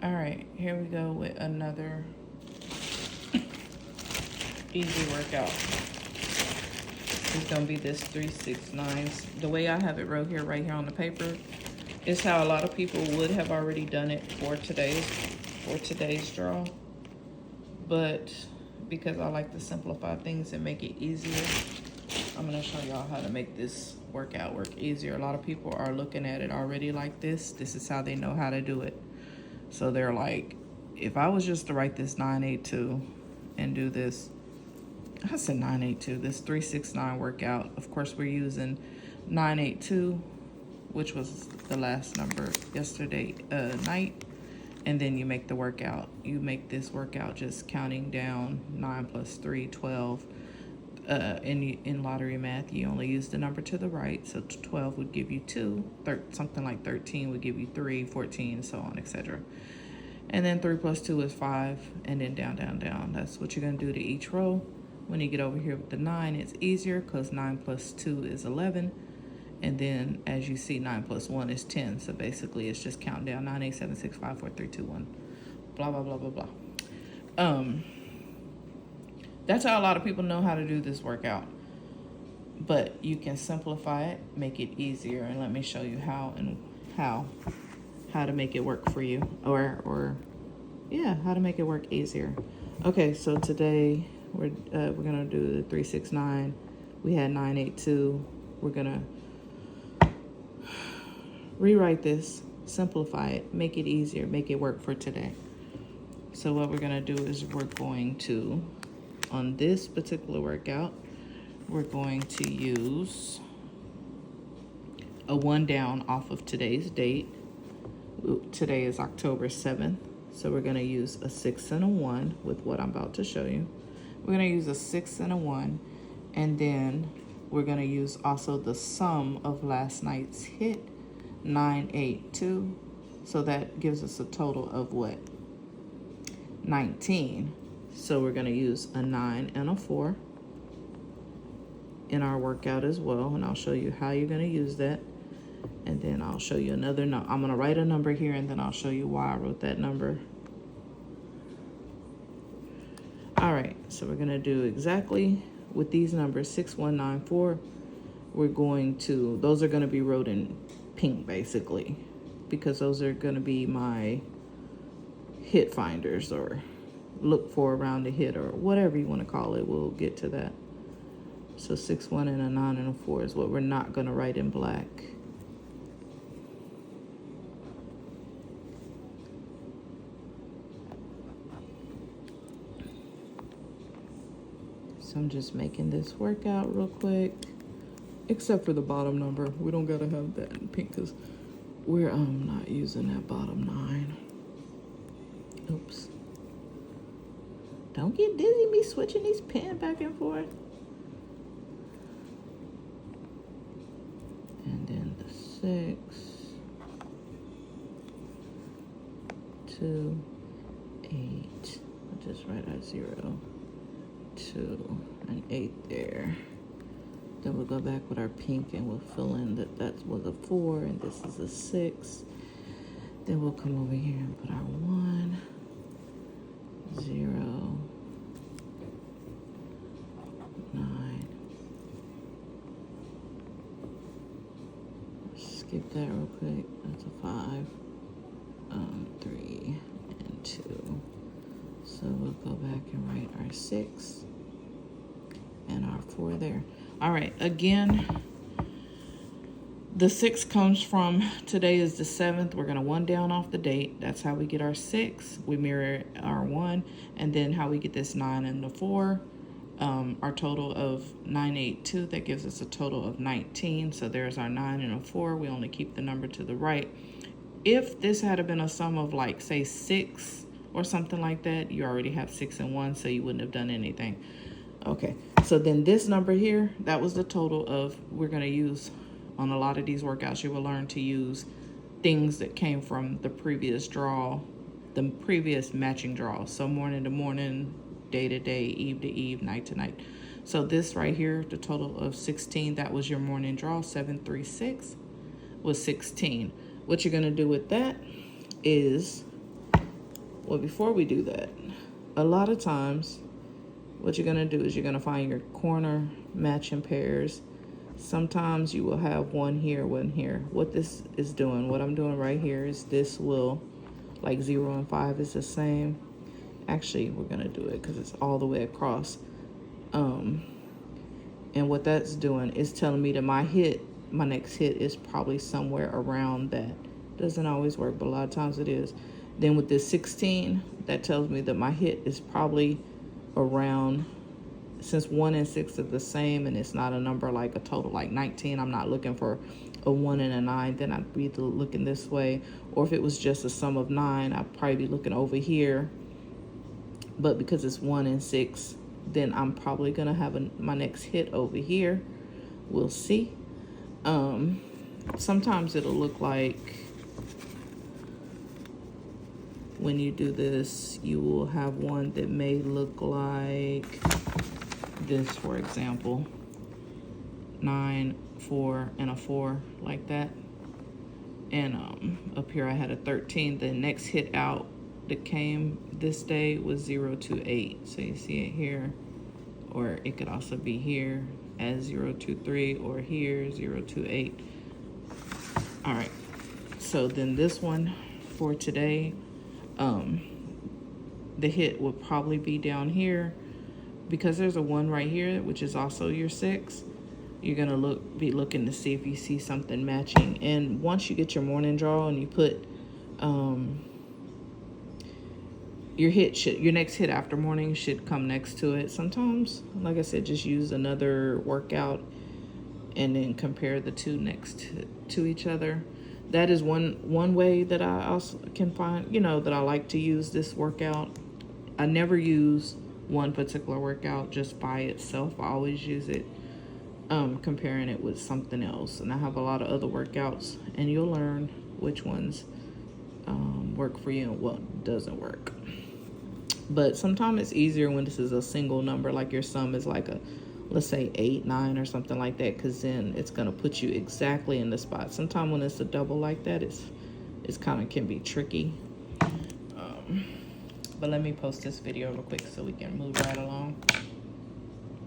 All right, here we go with another easy workout. It's gonna be this 369. The way I have it wrote here, right here on the paper, is how a lot of people would have already done it for today's draw. But because I like to simplify things and make it easier, I'm gonna show y'all how to make this workout work easier. A lot of people are looking at it already like this. This is how they know how to do it. So they're like, if I was just to write this 982 and do this, I said 982, this 369 workout. Of course, we're using 982, which was the last number yesterday night. And then you make the workout. You make this workout just counting down 9 plus 3, 12. In lottery math, you only use the number to the right. So 12 would give you 2, something like 13 would give you 3, 14, so on, etc. And then 3 plus 2 is 5, and then down, down, down. That's what you're gonna do to each row. When you get over here with the 9, it's easier because 9 plus 2 is 11. And then as you see, 9 plus 1 is 10. So basically it's just counting down 9, 8, 7, 6, 5, 4, 3, 2, 1. Blah, blah, blah, blah, blah. That's how a lot of people know how to do this workout. But you can simplify it, make it easier, and let me show you how to make it work for you. Or yeah, how to make it work easier. Okay, so today we're gonna do the 369. We had 982. We're gonna rewrite this, simplify it, make it easier, make it work for today. So what we're gonna do is we're going to, on this particular workout, we're going to use a 1 down off of today's date. Today is October 7th. So we're gonna use a 6 and a 1 with what I'm about to show you. We're gonna use a 6 and a 1, and then we're gonna use also the sum of last night's hit, 982. So that gives us a total of what? 19. So we're gonna use a 9 and a 4 in our workout as well, and I'll show you how you're gonna use that. And then I'll show you another number. I'm gonna write a number here, and then I'll show you why I wrote that number. All right, so we're gonna do exactly with these numbers, 6194. We're going to, those are gonna be wrote in pink basically, because those are gonna be my hit finders, or look for around the hit, or whatever you wanna call it. We'll get to that. So 6, 1, and a 9 and a 4 is what we're not gonna write in black. So I'm just making this workout real quick, except for the bottom number. We don't gotta have that in pink because we're not using that bottom 9. Oops. Don't get dizzy me switching these pens back and forth. And then the 6, 2, 8. I'll just write our 0, 2, and 8 there. Then we'll go back with our pink and we'll fill in that was a 4 and this is a 6. Then we'll come over here and put our 1, 0, 9. Skip that real quick. That's a 5, 3, and 2. So we'll go back and write our 6 and our 4 there. All right, again, the 6 comes from, today is the 7th. We're gonna 1 down off the date. That's how we get our 6. We mirror our 1, and then how we get this 9 and the 4. Our total of 982, that gives us a total of 19. So there's our 9 and a 4. We only keep the number to the right. If this had been a sum of, like, say 6 or something like that, you already have 6 and 1, so you wouldn't have done anything. Okay, so then this number here, that was the total of, we're gonna use, on a lot of these workouts, you will learn to use things that came from the previous draw, the previous matching draw. So morning to morning, day to day, eve to eve, night to night. So this right here, the total of 16, that was your morning draw. 736 was 16. What you're gonna do with that is Well, before we do that, a lot of times what you're gonna do is you're gonna find your corner matching pairs. Sometimes you will have one here, one here. What this is doing, what I'm doing right here is this will, like 0 and 5 is the same. Actually, we're gonna do it because it's all the way across. And what that's doing is telling me that my next hit is probably somewhere around that. Doesn't always work, but a lot of times it is. Then with this 16, that tells me that my hit is probably around, since 1 and 6 are the same and it's not a number like a total like 19, I'm not looking for a 1 and a 9, then I'd be looking this way. Or if it was just a sum of 9, I'd probably be looking over here. But because it's 1 and 6, then I'm probably gonna have my next hit over here. We'll see. Sometimes it'll look like when you do this, you will have one that may look like this, for example. 9, 4, and a 4, like that. And up here I had a 13. The next hit out that came this day was 0 to 8. So you see it here, or it could also be here as 0 to 3, or here 0 to 8. All right, so then this one for today, the hit would probably be down here because there's a 1 right here, which is also your 6. You're gonna be looking to see if you see something matching. And once you get your morning draw and you put your next hit after morning should come next to it. Sometimes, like I said, just use another workout and then compare the two next to each other. That is one way that I also can find, that I like to use this workout. I never use one particular workout just by itself. I always use it comparing it with something else. And I have a lot of other workouts, and you'll learn which ones work for you and what doesn't work. But sometimes it's easier when this is a single number, like your sum is like let's say 8, 9 or something like that, because then it's going to put you exactly in the spot. Sometimes when it's a double like that, it's kind of can be tricky. But let me post this video real quick so we can move right along.